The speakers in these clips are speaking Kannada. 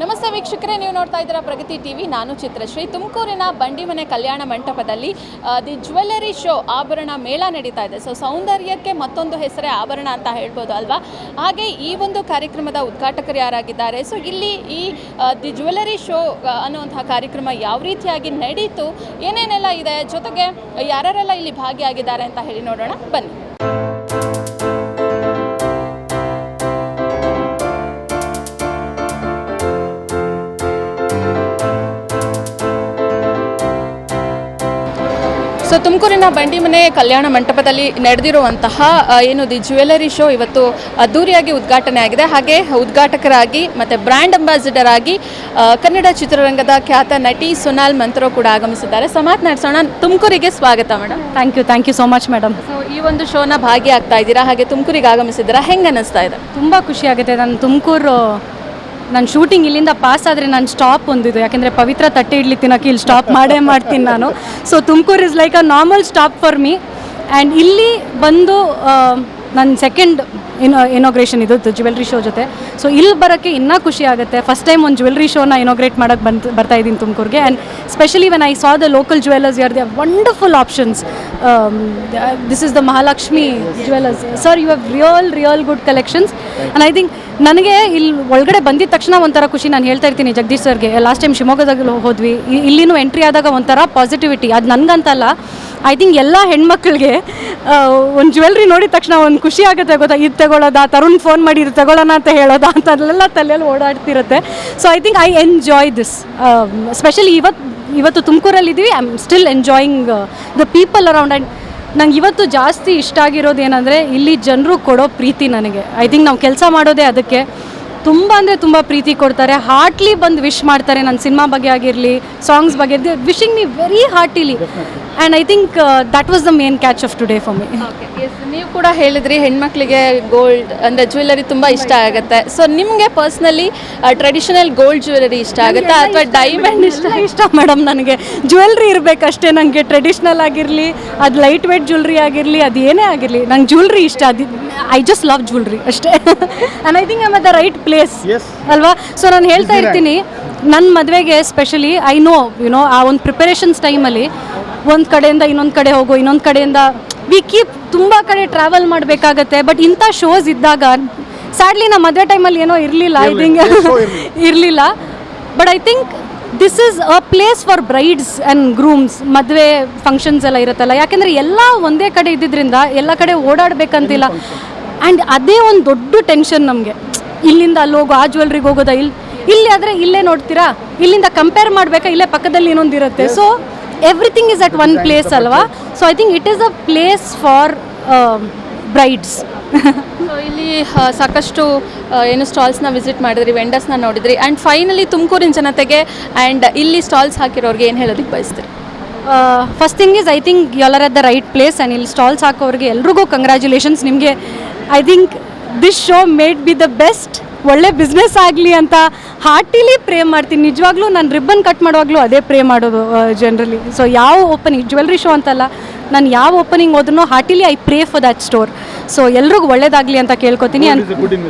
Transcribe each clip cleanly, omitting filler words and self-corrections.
ನಮಸ್ತೆ ವೀಕ್ಷಕರೇ, ನೀವು ನೋಡ್ತಾ ಇದ್ದೀರಾ ಪ್ರಗತಿ ಟಿವಿ. ನಾನು ಚಿತ್ರಶ್ರೀ. ತುಮಕೂರಿನ ಬಂಡಿಮನೆ ಕಲ್ಯಾಣ ಮಂಟಪದಲ್ಲಿ ದಿ ಜ್ಯುವೆಲ್ಲರಿ ಶೋ ಆಭರಣ ಮೇಳ ನಡೀತಾ ಇದೆ. ಸೊ ಸೌಂದರ್ಯಕ್ಕೆ ಮತ್ತೊಂದು ಹೆಸರೇ ಆಭರಣ ಅಂತ ಹೇಳ್ಬೋದು ಅಲ್ವಾ. ಹಾಗೆ ಈ ಒಂದು ಕಾರ್ಯಕ್ರಮದ ಉದ್ಘಾಟಕರು ಯಾರಾಗಿದ್ದಾರೆ, ಸೊ ಇಲ್ಲಿ ಈ ದಿ ಜ್ಯುವೆಲ್ಲರಿ ಶೋ ಅನ್ನುವಂತಹ ಕಾರ್ಯಕ್ರಮ ಯಾವ ರೀತಿಯಾಗಿ ನಡೀತು, ಏನೇನೆಲ್ಲ ಇದೆ, ಜೊತೆಗೆ ಯಾರೆಲ್ಲ ಇಲ್ಲಿ ಭಾಗಿಯಾಗಿದ್ದಾರೆ ಅಂತ ಹೇಳಿ ನೋಡೋಣ ಬನ್ನಿ. ಸೊ ತುಮಕೂರಿನ ಬಂಡಿಮನೆ ಕಲ್ಯಾಣ ಮಂಟಪದಲ್ಲಿ ನಡೆದಿರುವಂತಹ ಏನು ದಿ ಜ್ಯುವೆಲ್ಲರಿ ಶೋ ಇವತ್ತು ಅದ್ದೂರಿಯಾಗಿ ಉದ್ಘಾಟನೆ ಆಗಿದೆ. ಹಾಗೆ ಉದ್ಘಾಟಕರಾಗಿ ಮತ್ತು ಬ್ರ್ಯಾಂಡ್ ಅಂಬಾಸಿಡರ್ ಆಗಿ ಕನ್ನಡ ಚಿತ್ರರಂಗದ ಖ್ಯಾತ ನಟಿ ಸೋನಾಲ್ ಮಂತ್ರೋ ಕೂಡ ಆಗಮಿಸಿದ್ದಾರೆ. ಸೊ ಮಾತನಾಡಿಸೋಣ. ತುಮಕೂರಿಗೆ ಸ್ವಾಗತ madam. Thank you so much madam. So ಈ ಒಂದು ಶೋನ ಭಾಗಿಯಾಗ್ತಾ ಇದ್ದೀರಾ, ಹಾಗೆ ತುಮಕೂರಿಗೆ ಆಗಮಿಸಿದ್ದೀರಾ, ಹೆಂಗೆ ಅನ್ನಿಸ್ತಾ ಇದೆ? ತುಂಬ ಖುಷಿ ಆಗುತ್ತೆ. ನಾನು ತುಮಕೂರು ನನ್ನ ಶೂಟಿಂಗ್ ಇಲ್ಲಿಂದ ಪಾಸ್ ಆದರೆ ನಾನು ಸ್ಟಾಪ್ ಹೊಂದಿದ್ದು, ಯಾಕೆಂದರೆ ಪವಿತ್ರ ತಟ್ಟೆ ಇಡ್ಲಿ ತಿನ್ನೋಕ್ಕೆ ಇಲ್ಲಿ ಸ್ಟಾಪ್ ಮಾಡೇ ಮಾಡ್ತೀನಿ ನಾನು. So Tumakuru is like a normal stop for me. And ಇಲ್ಲಿ ಬಂದು ನನ್ನ ಸೆಕೆಂಡ್ ಇನಾಗ್ರೇಷನ್ ಇದು ಜ್ಯುವೆಲ್ರಿ ಶೋ ಜೊತೆ. ಸೊ ಇಲ್ಲಿ ಬರೋಕ್ಕೆ ಇನ್ನೂ ಖುಷಿ ಆಗುತ್ತೆ. ಫಸ್ಟ್ ಟೈಮ್ ಒಂದು ಜ್ಯುವೆಲ್ರಿ ಶೋನ ಇನಾಗ್ರೇಟ್ ಮಾಡೋಕ್ಕೆ ಬರ್ತಾ ಇದ್ದೀನಿ ತುಮಕೂರಿಗೆ. And specially when I saw the local jewellers are the wonderful options. This is the Mahalakshmi jewellers. Sir, you have real good collections. And I think ನನಗೆ ಇಲ್ಲಿ ಒಳಗಡೆ ಬಂದಿದ ತಕ್ಷಣ ಒಂಥರ ಖುಷಿ. ನಾನು ಹೇಳ್ತಾ ಇರ್ತೀನಿ ಜಗದೀಶ್ ಸರ್ಗೆ, ಲಾಸ್ಟ್ ಟೈಮ್ ಶಿವಮೊಗ್ಗದಾಗ ಹೋದ್ವಿ, ಇಲ್ಲಿನೂ ಎಂಟ್ರಿ ಆದಾಗ ಒಂಥರ ಪಾಸಿಟಿವಿಟಿ. ಅದು ನನಗಂತಲ್ಲ, ಐ ಥಿಂಕ್ ಎಲ್ಲ ಹೆಣ್ಮಕ್ಳಿಗೆ ಒಂದು ಜ್ಯುವೆಲ್ರಿ ನೋಡಿದ ತಕ್ಷಣ ಒಂದು ಖುಷಿ ಆಗುತ್ತೆ ಗೊತ್ತಾ. ಇದು ತಗೊಳ್ಳೋದಾ, ತರುಣ್ ಫೋನ್ ಮಾಡಿ ಇದು ತಗೊಳ್ಳೋಣ ಅಂತ ಹೇಳೋದಾ ಅಂತ ಅದೆಲ್ಲ ತಲೆಯಲ್ಲಿ ಓಡಾಡ್ತಿರುತ್ತೆ. So I think I enjoy this. Specially ಇವತ್ತು ತುಮಕೂರಲ್ಲಿದ್ದೀವಿ. I am still enjoying the people around. And ನಂಗೆ ಇವತ್ತು ಜಾಸ್ತಿ ಇಷ್ಟ ಆಗಿರೋದು ಏನಂದರೆ ಇಲ್ಲಿ ಜನರು ಕೊಡೋ ಪ್ರೀತಿ. ನನಗೆ ಐ ಥಿಂಕ್ ನಾವು ಕೆಲಸ ಮಾಡೋದೇ ಅದಕ್ಕೆ. ತುಂಬ ಅಂದರೆ ತುಂಬ ಪ್ರೀತಿ ಕೊಡ್ತಾರೆ. ಹಾರ್ಟ್ಲಿ ಬಂದು ವಿಶ್ ಮಾಡ್ತಾರೆ. ನನ್ನ ಸಿನಿಮಾ ಬಗ್ಗೆ ಆಗಿರಲಿ, ಸಾಂಗ್ಸ್ ಬಗ್ಗೆ, wishing me very ಹಾರ್ಟಿಲಿ. And I think that was the main catch of today for me. ನೀವು ಕೂಡ ಹೇಳಿದ್ರಿ ಹೆಣ್ಮಕ್ಳಿಗೆ ಗೋಲ್ಡ್ ಅಂದರೆ ಜ್ಯುವೆಲ್ಲರಿ ತುಂಬ ಇಷ್ಟ ಆಗುತ್ತೆ. ಸೊ ನಿಮಗೆ ಪರ್ಸ್ನಲಿ ಟ್ರೆಡಿಷನಲ್ ಗೋಲ್ಡ್ ಜ್ಯುವೆಲ್ಲರಿ ಇಷ್ಟ ಆಗುತ್ತಾ ಅಥವಾ ಡೈಮಂಡ್ ಇಷ್ಟ ಮೇಡಮ್? ನನಗೆ ಜ್ಯುವೆಲ್ರಿ ಇರಬೇಕಷ್ಟೇ. ನನಗೆ ಟ್ರೆಡಿಷ್ನಲ್ ಆಗಿರಲಿ, ಅದು ಲೈಟ್ ವೇಟ್ ಜ್ಯುವೆಲ್ರಿ ಆಗಿರಲಿ, ಅದು ಏನೇ ಆಗಿರಲಿ, ನಂಗೆ ಜ್ಯುವೆಲ್ರಿ ಇಷ್ಟ. ಅದು ಐ ಜಸ್ಟ್ ಲವ್ ಜ್ಯುವೆಲ್ರಿ ಅಷ್ಟೇ. And I think I am at the right place ಅಲ್ವಾ. ಸೊ ನಾನು ಹೇಳ್ತಾ ಇರ್ತೀನಿ, ನನ್ನ ಮದುವೆಗೆ ಸ್ಪೆಷಲಿ ಐ ನೋ ಯುನೋ ಆ ಒಂದು ಪ್ರಿಪರೇಷನ್ಸ್ ಟೈಮಲ್ಲಿ ಒಂದು ಕಡೆಯಿಂದ ಇನ್ನೊಂದು ಕಡೆ ಹೋಗೋ, ಇನ್ನೊಂದು ಕಡೆಯಿಂದ ವಿ ಕೀಪ್ ತುಂಬ ಕಡೆ ಟ್ರಾವೆಲ್ ಮಾಡಬೇಕಾಗತ್ತೆ. ಬಟ್ ಇಂಥ ಶೋಸ್ ಇದ್ದಾಗ ಸ್ಯಾಡ್ಲಿ ನಮ್ಮ ಮದುವೆ ಟೈಮಲ್ಲಿ ಏನೋ ಇರಲಿಲ್ಲ, ಐ ಥಿಂಕ್ ಇರಲಿಲ್ಲ. But I think this is a place for Bryde's and grooms. ಮದುವೆ ಫಂಕ್ಷನ್ಸ್ ಎಲ್ಲ ಇರುತ್ತಲ್ಲ, ಯಾಕೆಂದರೆ ಎಲ್ಲ ಒಂದೇ ಕಡೆ ಇದ್ದಿದ್ದರಿಂದ ಎಲ್ಲ ಕಡೆ ಓಡಾಡಬೇಕಂತಿಲ್ಲ. ಆ್ಯಂಡ್ ಅದೇ ಒಂದು ದೊಡ್ಡ ಟೆನ್ಷನ್ ನಮಗೆ. ಇಲ್ಲಿಂದ ಅಲ್ಲಿ ಹೋಗೋ, ಆ ಜ್ಯುವೆಲ್ರಿಗೆ ಹೋಗೋದಾ, ಇಲ್ಲಿ ಆದರೆ ಇಲ್ಲೇ ನೋಡ್ತೀರಾ, ಇಲ್ಲಿಂದ ಕಂಪೇರ್ ಮಾಡಬೇಕಾ, ಇಲ್ಲೇ ಪಕ್ಕದಲ್ಲಿ ಇನ್ನೊಂದು ಇರುತ್ತೆ. So everything is at one place ಅಲ್ವಾ. So I think it is a place for brides. So ಇಲ್ಲಿ ಸಾಕಷ್ಟು ಏನು ಸ್ಟಾಲ್ಸ್ನ ವಿಸಿಟ್ ಮಾಡಿದ್ರಿ, ವೆಂಡರ್ಸ್ನ ನೋಡಿದ್ರಿ, ಆ್ಯಂಡ್ ಫೈನಲಿ ತುಮಕೂರಿನ ಜನತೆಗೆ ಆ್ಯಂಡ್ ಇಲ್ಲಿ ಸ್ಟಾಲ್ಸ್ ಹಾಕಿರೋರಿಗೆ ಏನು ಹೇಳೋದಕ್ಕೆ ಬಯಸ್ತೀರಿ? First thing is I think you are at the right place. And ಇಲ್ಲಿ ಸ್ಟಾಲ್ಸ್ ಹಾಕೋರಿಗೆ ಎಲ್ರಿಗೂ ಕಂಗ್ರ್ಯಾಚುಲೇಷನ್ಸ್. ನಿಮಗೆ I think this show made be the best. ಒಳ್ಳೆ ಬಿಸ್ನೆಸ್ ಆಗಲಿ ಅಂತ ಹಾರ್ಟಿಲಿ ಪ್ರೇ ಮಾಡ್ತೀನಿ. ನಿಜವಾಗ್ಲೂ ನಾನು ರಿಬ್ಬನ್ ಕಟ್ ಮಾಡುವಾಗಲೂ ಅದೇ ಪ್ರೇ ಮಾಡೋದು ಜನರಲಿ. ಸೊ ಯಾವ ಓಪನಿಂಗ್, ಜ್ಯುವೆಲ್ರಿ ಶೋ ಅಂತಲ್ಲ, ನಾನು ಯಾವ ಓಪನಿಂಗ್ ಹೋದ್ರೂ heartily I pray for that store. So ಎಲ್ರಿಗೂ ಒಳ್ಳೇದಾಗಲಿ ಅಂತ ಕೇಳ್ಕೊತೀನಿ.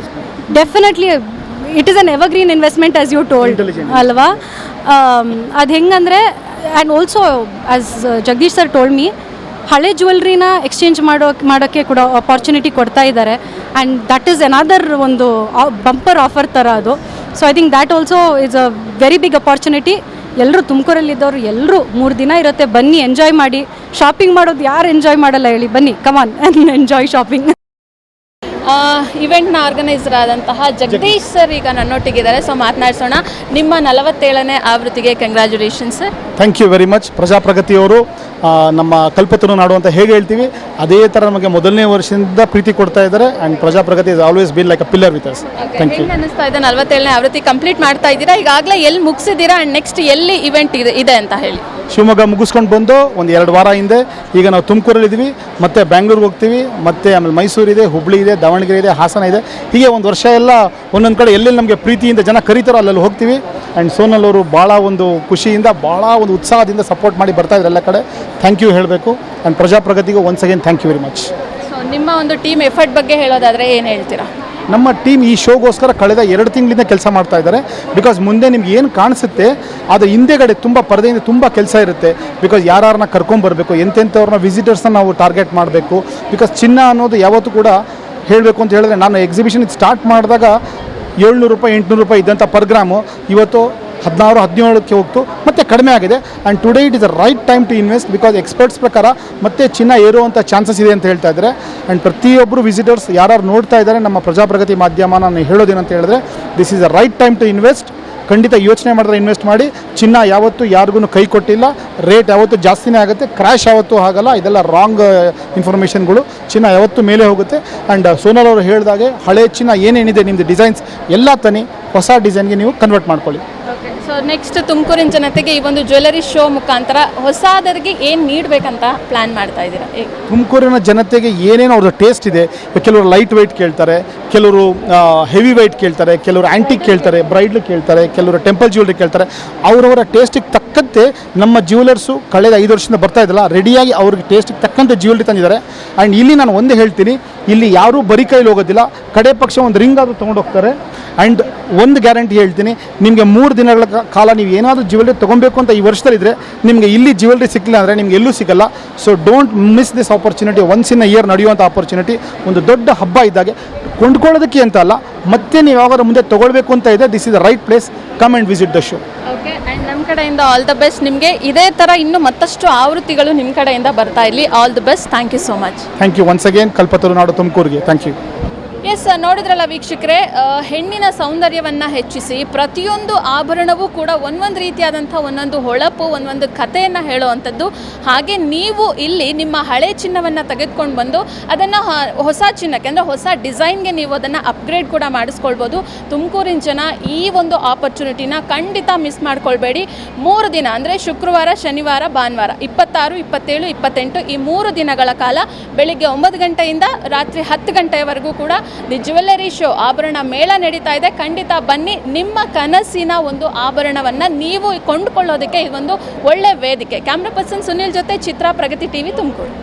Definitely it is an evergreen investment as you told ಅಲ್ವಾ. ಅದು ಹೆಂಗಂದರೆ, and also as Jagadish sir told me, ಹಳೆ ಜ್ಯುವೆಲ್ರಿನ ಎಕ್ಸ್ಚೇಂಜ್ ಮಾಡೋಕ್ಕೆ ಕೂಡ ಅಪಾರ್ಚುನಿಟಿ ಕೊಡ್ತಾ ಇದ್ದಾರೆ. ಆ್ಯಂಡ್ ದಟ್ ಈಸ್ ಅನದರ್ ಒಂದು ಬಂಪರ್ ಆಫರ್ ಥರ ಅದು. So I think that also is a very big opportunity. ಎಲ್ಲರೂ ತುಮಕೂರಲ್ಲಿದ್ದವರು ಎಲ್ಲರೂ 3 ದಿನ ಇರುತ್ತೆ, ಬನ್ನಿ ಎಂಜಾಯ್ ಮಾಡಿ. ಶಾಪಿಂಗ್ ಮಾಡೋದು ಯಾರು ಎಂಜಾಯ್ ಮಾಡಲ್ಲ ಹೇಳಿ? ಬನ್ನಿ, ಕಮಾನ್ ಎಂಜಾಯ್ ಶಾಪಿಂಗ್. ಇವೆಂಟ್ನ ಆರ್ಗನೈಸರ್ ಆದಂತಹ ಜಗದೀಶ್ ಸರ್ ಈಗ ನನ್ನೊಟ್ಟಿಗಿದ್ದಾರೆ. ಸೊ ಮಾತನಾಡಿಸೋಣ. ನಿಮ್ಮ 47ನೇ ಆವೃತ್ತಿಗೆ congratulations sir. Thank you very much. ಪ್ರಜಾಪ್ರಗತಿಯವರು ನಮ್ಮ ಕಲ್ಪತರು ನಾಡು ಅಂತ ಹೇಗೆ ಹೇಳ್ತೀವಿ, ಅದೇ ಥರ ನಮಗೆ ಮೊದಲನೇ ವರ್ಷದಿಂದ ಪ್ರೀತಿ ಕೊಡ್ತಾ ಇದ್ದಾರೆ. And Prajapragati is always been like a pillar with us. Thank you. ಅನ್ನಿಸ್ತಾ ಇದೆ 47ನೇ ಆವೃತ್ತಿ ಕಂಪ್ಲೀಟ್ ಮಾಡ್ತಾ ಇದ್ದೀರಾ, ಈಗಾಗಲೇ ಎಲ್ಲಿ ಮುಗಿಸಿದ್ದೀರಾ ಆ್ಯಂಡ್ ನೆಕ್ಸ್ಟ್ ಎಲ್ಲಿ ಇವೆಂಟ್ ಇದೆ ಅಂತ ಹೇಳಿ? ಶಿವಮೊಗ್ಗ ಮುಗಿಸ್ಕೊಂಡು ಬಂದು ಒಂದು 2 ವಾರ ಹಿಂದೆ ಈಗ ನಾವು ತುಮಕೂರಲ್ಲಿದ್ದೀವಿ, ಮತ್ತು ಬ್ಯಾಂಗ್ಳೂರಿಗೆ ಹೋಗ್ತೀವಿ, ಮತ್ತು ಆಮೇಲೆ ಮೈಸೂರಿದೆ, ಹುಬ್ಳಿ ಇದೆ, ದಾವಣಗೆರೆ ಇದೆ, ಹಾಸನ ಇದೆ. ಹೀಗೆ ಒಂದು ವರ್ಷ ಎಲ್ಲ ಒಂದೊಂದು ಕಡೆ ಎಲ್ಲೆಲ್ಲಿ ನಮಗೆ ಪ್ರೀತಿಯಿಂದ ಜನ ಕರೀತಾರೋ ಅಲ್ಲೆಲ್ಲಿ ಹೋಗ್ತೀವಿ. ಆ್ಯಂಡ್ ಸೋನಲ್ ಅವರು ಭಾಳ ಒಂದು ಖುಷಿಯಿಂದ, ಭಾಳ ಒಂದು ಉತ್ಸಾಹದಿಂದ ಸಪೋರ್ಟ್ ಮಾಡಿ ಬರ್ತಾ ಇದ್ದಾರೆ ಎಲ್ಲ ಕಡೆ. ಥ್ಯಾಂಕ್ ಯು ಹೇಳಬೇಕು. ಆ್ಯಂಡ್ ಪ್ರಜಾಪ್ರಗತಿಗೂ once again thank you very much. So ನಿಮ್ಮ ಒಂದು ಟೀಮ್ ಎಫರ್ಟ್ ಬಗ್ಗೆ ಹೇಳೋದಾದರೆ ಏನು ಹೇಳ್ತೀರಾ? ನಮ್ಮ ಟೀಮ್ ಈ ಶೋಗೋಸ್ಕರ ಕಳೆದ 2 ತಿಂಗಳಿಂದ ಕೆಲಸ ಮಾಡ್ತಾ ಇದ್ದಾರೆ. ಬಿಕಾಸ್ ಮುಂದೆ ನಿಮ್ಗೆ ಏನು ಕಾಣಿಸುತ್ತೆ ಅದು ಹಿಂದೆಗಡೆ ತುಂಬ ಪರದೆಯಿಂದ ತುಂಬ ಕೆಲಸ ಇರುತ್ತೆ. ಬಿಕಾಸ್ ಯಾರನ್ನ ಕರ್ಕೊಂಬರ್ಬೇಕು, ಎಂತೆಂಥವ್ರನ್ನ ವಿಸಿಟರ್ಸ್ನ ನಾವು ಟಾರ್ಗೆಟ್ ಮಾಡಬೇಕು. ಬಿಕಾಸ್ ಚಿನ್ನ ಅನ್ನೋದು ಯಾವತ್ತೂ ಕೂಡ ಹೇಳಬೇಕು ಅಂತ ಹೇಳಿದ್ರೆ, ನಾನು ಎಕ್ಸಿಬಿಷನ್ ಸ್ಟಾರ್ಟ್ ಮಾಡಿದಾಗ 700 ರೂಪಾಯಿ 800 ರೂಪಾಯಿ ಇದ್ದಂಥ ಪರ್ ಗ್ರಾಮು ಇವತ್ತು 16-17ಕ್ಕೆ ಹೋಗ್ತು, ಮತ್ತು ಕಡಿಮೆ ಆಗಿದೆ. And today it is the right time to invest. Because experts ಪ್ರಕಾರ ಮತ್ತೆ ಚಿನ್ನ ಏರುವಂಥ ಚಾನ್ಸಸ್ ಇದೆ ಅಂತ ಹೇಳ್ತಾ ಇದ್ದಾರೆ. ಆ್ಯಂಡ್ ಪ್ರತಿಯೊಬ್ಬರು ವಿಸಿಟರ್ಸ್ ಯಾರು ನೋಡ್ತಾ ಇದ್ದಾರೆ ನಮ್ಮ ಪ್ರಜಾಪ್ರಗತಿ ಮಾಧ್ಯಮ, ನಾನು ಹೇಳೋದೇನಂತ ಹೇಳಿದ್ರೆ, this is the right time to invest. ಖಂಡಿತ ಯೋಚನೆ ಮಾಡಿದ್ರೆ ಇನ್ವೆಸ್ಟ್ ಮಾಡಿ. ಚಿನ್ನ ಯಾವತ್ತೂ ಯಾರಿಗೂ ಕೈ ಕೊಟ್ಟಿಲ್ಲ, ರೇಟ್ ಯಾವತ್ತೂ ಜಾಸ್ತಿನೇ ಆಗುತ್ತೆ, ಕ್ರ್ಯಾಶ್ ಯಾವತ್ತೂ ಆಗಲ್ಲ. ಇದೆಲ್ಲ ರಾಂಗ್ ಇನ್ಫಾರ್ಮೇಷನ್ಗಳು. ಚಿನ್ನ ಯಾವತ್ತೂ ಮೇಲೆ ಹೋಗುತ್ತೆ. ಆ್ಯಂಡ್ ಸೋನಲ್ ಅವರು ಹೇಳಿದಾಗೆ ಹಳೆ ಚಿನ್ನ ಏನೇನಿದೆ ನಿಮ್ಮದು ಡಿಸೈನ್ಸ್ ಎಲ್ಲ ತನ್ನಿ, ಹೊಸ ಡಿಸೈನ್ಗೆ ನೀವು ಕನ್ವರ್ಟ್ ಮಾಡ್ಕೊಳ್ಳಿ. ಓಕೆ, ಸೊ ನೆಕ್ಸ್ಟ್ ತುಮಕೂರಿನ ಜನತೆಗೆ ಈ ಒಂದು ಜ್ಯುವೆಲರಿ ಶೋ ಮುಖಾಂತರ ಹೊಸದರಿಗೆ ಏನು ನೀಡಬೇಕಂತ ಪ್ಲ್ಯಾನ್ ಮಾಡ್ತಾ ಇದ್ದೀರಾ? ತುಮಕೂರಿನ ಜನತೆಗೆ ಏನೇನು ಅವ್ರದ್ದು ಟೇಸ್ಟ್ ಇದೆ, ಕೆಲವರು ಲೈಟ್ ವೆಯ್ಟ್ ಕೇಳ್ತಾರೆ, ಕೆಲವರು ಹೆವಿ ವೆಯ್ಟ್ ಕೇಳ್ತಾರೆ, ಕೆಲವರು ಆ್ಯಂಟಿಕ್ ಕೇಳ್ತಾರೆ, ಬ್ರೈಡ್ಲು ಕೇಳ್ತಾರೆ, ಕೆಲವರು ಟೆಂಪಲ್ ಜ್ಯುವೆಲ್ರಿ ಕೇಳ್ತಾರೆ. ಅವರವರ ಟೇಸ್ಟಿಗೆ ತಕ್ಕಂತೆ ನಮ್ಮ ಜ್ಯುವೆಲರ್ಸು ಕಳೆದ 5 ವರ್ಷದಿಂದ ಬರ್ತಾ ಇದ್ದಲ್ಲ, ರೆಡಿಯಾಗಿ ಅವ್ರಿಗೆ ಟೇಸ್ಟಿಗೆ ತಕ್ಕಂತೆ ಜ್ಯುವೆಲ್ರಿ ತಂದಿದ್ದಾರೆ. ಆ್ಯಂಡ್ ಇಲ್ಲಿ ನಾನು ಒಂದೇ ಹೇಳ್ತೀನಿ, ಇಲ್ಲಿ ಯಾರೂ ಬರೀ ಕೈಲಿ ಹೋಗೋದಿಲ್ಲ, ಕಡೆ ಪಕ್ಷ ಒಂದು ರಿಂಗ್ ಆದರೂ ತೊಗೊಂಡೋಗ್ತಾರೆ. ಆ್ಯಂಡ್ ಒಂದು ಗ್ಯಾರಂಟಿ ಹೇಳ್ತೀನಿ, ನಿಮಗೆ 3 ದಿನಗಳ ಕಾಲ ನೀವು ಏನಾದರೂ ಜ್ಯುವೆಲ್ರಿ ತೊಗೊಬೇಕು ಅಂತ ಈ ವರ್ಷದಲ್ಲಿದ್ದರೆ, ನಿಮಗೆ ಇಲ್ಲಿ ಜ್ಯುವೆಲ್ರಿ ಸಿಕ್ಕಿಲ್ಲ ಅಂದರೆ ನಿಮ್ಗೆ ಎಲ್ಲೂ ಸಿಗಲ್ಲ. So don't miss this opportunity. Once in a year ನಡೆಯುವಂಥ ಆಪರ್ಚುನಿಟಿ, ಒಂದು ದೊಡ್ಡ ಹಬ್ಬ ಇದ್ದಾಗೆ. ಕೊಂಡ್ಕೊಳ್ಳೋದಕ್ಕೆ ಅಂತ ಅಲ್ಲ, ಮತ್ತೆ ನೀವು ಯಾವಾಗ ಮುಂದೆ ತೊಗೊಳ್ಬೇಕು ಅಂತ ಇದೆ, this is the right place. Come and visit the show. Okay, and ನಮ್ಮ ಕಡೆಯಿಂದ ಆಲ್ ದ ಬೆಸ್ಟ್. ನಿಮಗೆ ಇದೇ ಥರ ಇನ್ನೂ ಮತ್ತಷ್ಟು ಆವೃತ್ತಿಗಳು ನಿಮ್ಮ ಕಡೆಯಿಂದ ಬರ್ತಾ ಇರಲಿ. All the best. Thank you so much. Thank you once again, ಕಲ್ಪತರು ನಾಡು ತುಮಕೂರಿಗೆ. Thank you. ಎಸ್, ನೋಡಿದ್ರಲ್ಲ ವೀಕ್ಷಕರೇ, ಹೆಣ್ಣಿನ ಸೌಂದರ್ಯವನ್ನು ಹೆಚ್ಚಿಸಿ ಪ್ರತಿಯೊಂದು ಆಭರಣವೂ ಕೂಡ ಒಂದೊಂದು ರೀತಿಯಾದಂಥ ಒಂದೊಂದು ಹೊಳಪು, ಒಂದೊಂದು ಕಥೆಯನ್ನು ಹೇಳುವಂಥದ್ದು. ಹಾಗೆ ನೀವು ಇಲ್ಲಿ ನಿಮ್ಮ ಹಳೆ ಚಿನ್ನವನ್ನು ತೆಗೆದುಕೊಂಡು ಬಂದು ಅದನ್ನು ಹೊಸ ಚಿನ್ನಕ್ಕೆ ಅಂದರೆ ಹೊಸ ಡಿಸೈನ್ಗೆ ನೀವು ಅದನ್ನು ಅಪ್ಗ್ರೇಡ್ ಕೂಡ ಮಾಡಿಸ್ಕೊಳ್ಬೋದು. ತುಮಕೂರಿನ ಜನ ಈ ಒಂದು ಆಪರ್ಚುನಿಟಿನ ಖಂಡಿತ ಮಿಸ್ ಮಾಡ್ಕೊಳ್ಬೇಡಿ. 3 ದಿನ ಅಂದರೆ ಶುಕ್ರವಾರ, ಶನಿವಾರ, ಭಾನುವಾರ 26, 27, 28 ಈ 3 ದಿನಗಳ ಕಾಲ ಬೆಳಿಗ್ಗೆ 9 ಗಂಟೆಯಿಂದ ರಾತ್ರಿ 10 ಗಂಟೆಯವರೆಗೂ ಕೂಡ ದಿ ಜ್ಯುವೆಲರಿ ಶೋ ಆಭರಣ ಮೇಳ ನಡೀತಾ ಇದೆ. ಖಂಡಿತ ಬನ್ನಿ. ನಿಮ್ಮ ಕನಸಿನ ಒಂದು ಆಭರಣವನ್ನು ನೀವು ಕೊಂಡುಕೊಳ್ಳೋದಕ್ಕೆ ಇದೊಂದು ಒಳ್ಳೆ ವೇದಿಕೆ. ಕ್ಯಾಮ್ರಾ ಪರ್ಸನ್ ಸುನಿಲ್ ಜೊತೆ ಚಿತ್ರ, ಪ್ರಗತಿ ಟಿವಿ, ತುಮಕೂರು.